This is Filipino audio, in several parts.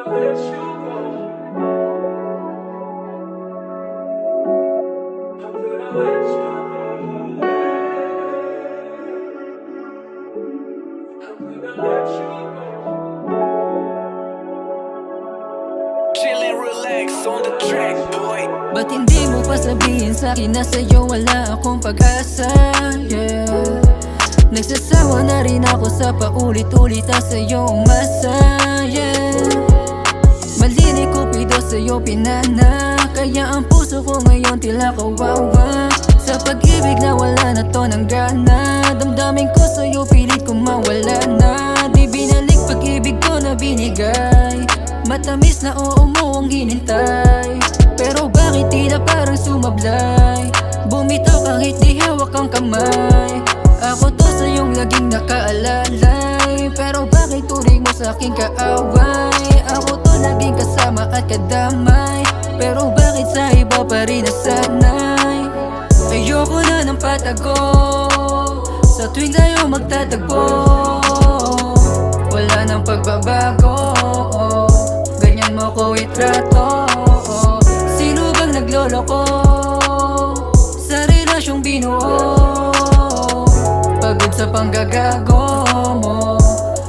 Chillin', relax on the track, boy. Ba't hindi mo pa sabihin sa'kin na sa'yo wala akong pag-asa, yeah. Nagsasawa na rin ako sa paulit-ulit na sa'yo umasa, yeah. Mali ni Cupido sa'yo pinana, kaya ang puso ko ngayon tila kawawa. Sa pag-ibig na wala na to ng gana, damdamin ko sa'yo pilit kong mawala na. Di binalik pag-ibig ko na binigay, matamis na oo mo ang hinintay. Pero bakit tila parang sumablay, bumitaw kahit di hawak ang kamay. Ako to sa iyong laging nakaalalay, pero bakit turing mo sa aking kaaway? Ako to laging kasama at kadamay, pero bakit sa iba pa rin nasanay? Ayoko na ng patago, sa tuwing tayo magtatagpo. Wala nang pagbabago, ganyan mo ko itrato. Sino bang nagloloko sa relasyong binuo? Pagod sa panggagago mo,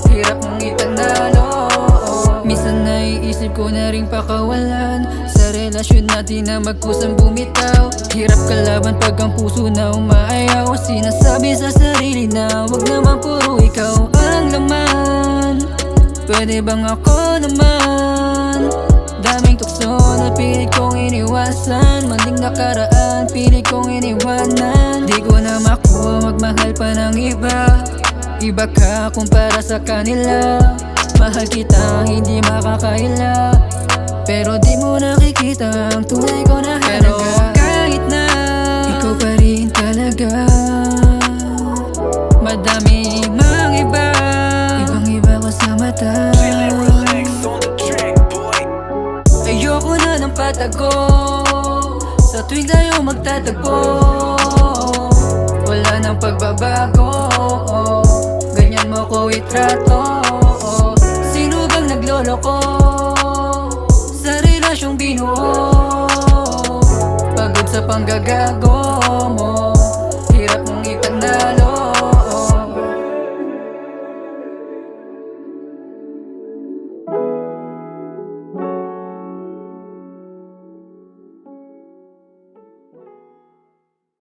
hirap mong ipanalo. Minsan naiisip ko na rin pakawalan sa relasyon natin na magkusang bumitaw. Hirap kalaban pag ang puso na umaayaw. Sinasabi sa sarili na wag naman puro ikaw ang laman. Pwede bang ako naman? Daming tukso na pilit kong iniwasan, maling nakaraan pilit kong iniwanan. Di ko na makuha magmahal pa ng iba, iba ka kumpara sa kanila. Mahal kita hindi makakaila, pero di mo nakikita ang tunay ko na halaga. Pero kahit na ikaw pa rin talaga, madami mang iba, ibang iba ko sa mata. Chillin', relax on the track, boy. Ayoko na ng patago, sa tuwing tayo magtatagpo. Wala nang pagbabago, ganyan mo ko itrato. Sino bang nagloloko sa relasyong binuo? Pagod sa panggagago,